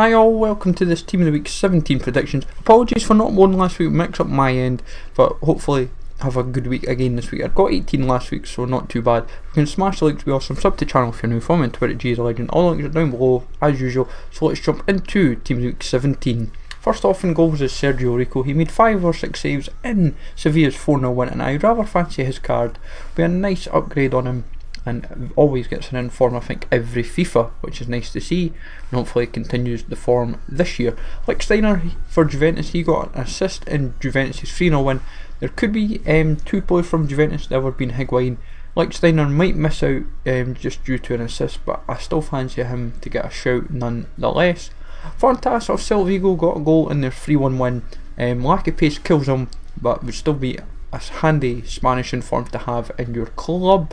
Hi all, welcome to this Team of the Week 17 predictions. Apologies for not one last week, mix up my end, but hopefully have a good week again this week. I got 18 last week, so not too bad. You can smash the like to be awesome, sub to the channel if you're new, follow me on Twitter at GSLegend, all the links are down below as usual. So let's jump into Team of the Week 17. First off in goals is Sergio Rico. He made 5 or 6 saves in Sevilla's 4-0 win, and I'd rather fancy his card. Be a nice upgrade on him, and always gets an inform I think every FIFA, which is nice to see, and hopefully continues the form this year. Like Steiner for Juventus, he got an assist in Juventus' 3-0 win. There could be 2 players from Juventus, the other being Higuain. Like Steiner might miss out just due to an assist, but I still fancy him to get a shout nonetheless. Fantas of Vigo got a goal in their 3-1 win. Lack of pace kills him, but would still be a handy Spanish inform to have in your club.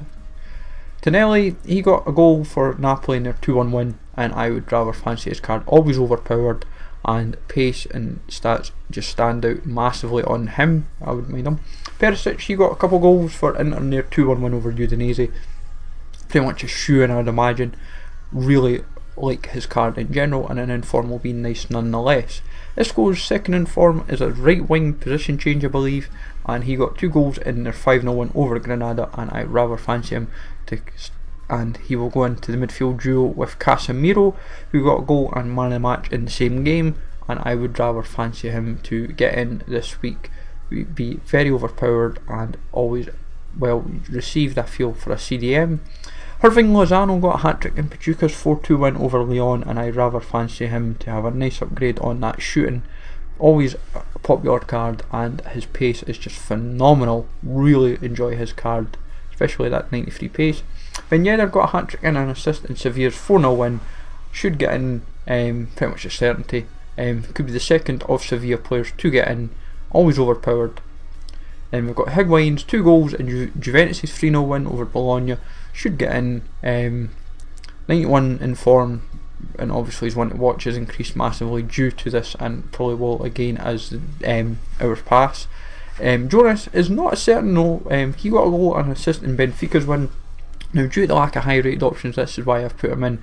Tonelli, he got a goal for Napoli in their 2-1 win, and I would rather fancy his card. Always overpowered, and pace and stats just stand out massively on him. I wouldn't mind him. Perisic, he got a couple goals for Inter in their 2-1 win over Udinese. Pretty much a shoe-in, I'd imagine. Really like his card in general, and an inform will be nice nonetheless. Isco's second inform is a right wing position change, I believe, and he got 2 goals in their 5-0 win over Granada, and I rather fancy him and he will go into the midfield duo with Casemiro, who got a goal and man of the match in the same game, and I would rather fancy him to get in this week. Be very overpowered and always well received, I feel, for a CDM. Irving Lozano got a hat-trick in Pachuca's 4-2 win over Lyon, and I'd rather fancy him to have a nice upgrade on that shooting. Always a popular card, and his pace is just phenomenal. Really enjoy his card, especially that 93 pace. Ben Yedder got a hat-trick and an assist in Sevilla's 4-0 win. Should get in pretty much a certainty. Could be the second of Sevilla players to get in. Always overpowered. Then we've got Higuain's 2 goals in Juventus' 3-0 win over Bologna. Should get in. 91 in form, and obviously his one to watch has increased massively due to this, and probably will again as hours pass. Jonas is not as certain though. He got a goal and assist in Benfica's win. Now due to the lack of high rated options, this is why I've put him in,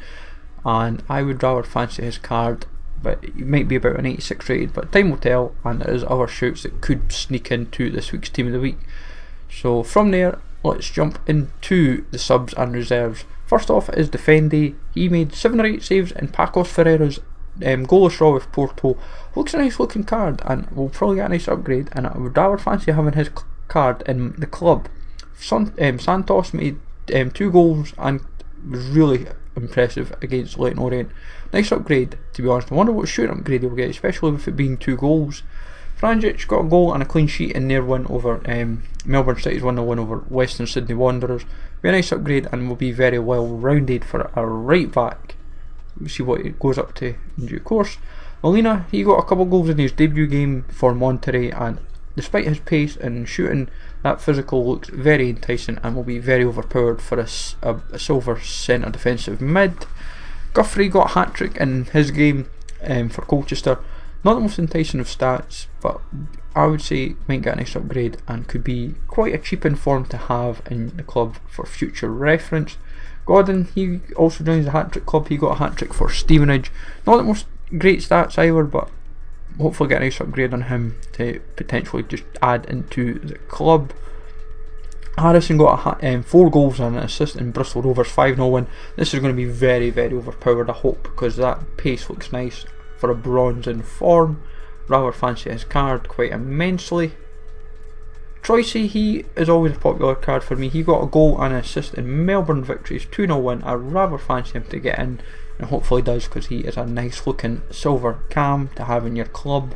and I would rather fancy his card, but he might be about an 86 rated, but time will tell, and there is other shouts that could sneak into this week's Team of the Week. So from there, let's jump into the subs and reserves. First off is Defendi. He made 7 or 8 saves in Pacos Ferreira's goalless draw with Porto. Looks a nice looking card, and will probably get a nice upgrade, and I would rather fancy having his card in the club. Santos made 2 goals and was really impressive against Leyton Orient. Nice upgrade, to be honest. I wonder what shooting upgrade he'll get, especially with it being 2 goals. Franjic got a goal and a clean sheet in their win over Melbourne City's 1-0 win over Western Sydney Wanderers. Be a nice upgrade and will be very well rounded for a right back. We'll see what it goes up to in due course. Molina, he got a couple goals in his debut game for Monterrey, and despite his pace and shooting, that physical looks very enticing and will be very overpowered for a silver centre defensive mid. Guthrie got a hat-trick in his game for Colchester. Not the most enticing of stats, but I would say might get a nice upgrade and could be quite a cheap inform to have in the club for future reference. Gordon, he also joins the hat-trick club. He got a hat-trick for Stevenage. Not the most great stats either, but hopefully get a nice upgrade on him to potentially just add into the club. Harrison got 4 goals and an assist in Bristol Rovers 5-0 win. This is going to be very, very overpowered, I hope, because that pace looks nice for a bronze in form. Rather fancy his card quite immensely. Troyce, he is always a popular card for me. He got a goal and an assist in Melbourne Victory's 2-0 win. I rather fancy him to get in, and hopefully does, because he is a nice looking silver cam to have in your club.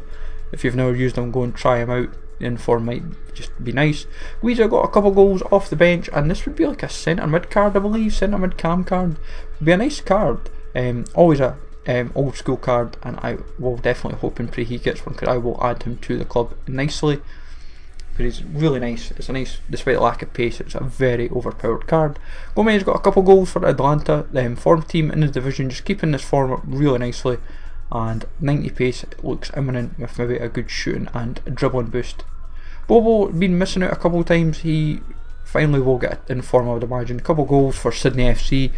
If you've never used him, go and try him out. The inform might just be nice. Guiza got a couple goals off the bench, and this would be like a centre mid card, I believe. Centre mid cam card. Would be a nice card. Always a old school card, and I will definitely hope and pray he gets one, because I will add him to the club nicely. But he's really nice. It's a nice, despite the lack of pace, it's a very overpowered card. Gomez got a couple goals for Atlanta, the form team in the division, just keeping this form up really nicely. And 90 pace looks imminent with maybe a good shooting and a dribbling boost. Bobo been missing out a couple of times. He finally will get in form, I would imagine. A couple goals for Sydney FC.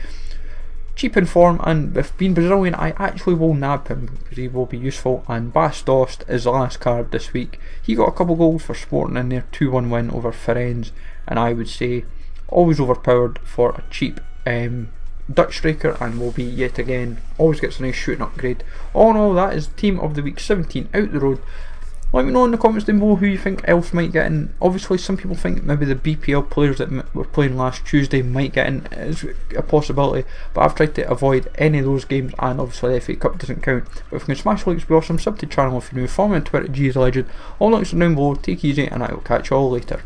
cheap in form, and with being Brazilian I actually will nab him because he will be useful. And Bastos is the last card this week. He got a couple goals for Sporting in their 2-1 win over Firenze, and I would say always overpowered for a cheap Dutch striker, and will be yet again, always gets a nice shooting upgrade. All in all, that is team of the week 17 out the road. Let me know in the comments down below who you think else might get in. Obviously some people think maybe the BPL players that were playing last Tuesday might get in. It's a possibility, but I've tried to avoid any of those games, and obviously the FA Cup doesn't count. But if you can smash the likes, be awesome. Sub to the channel if you're new. Follow me on Twitter, G is a legend. All links are down below. Take it easy, and I will catch you all later.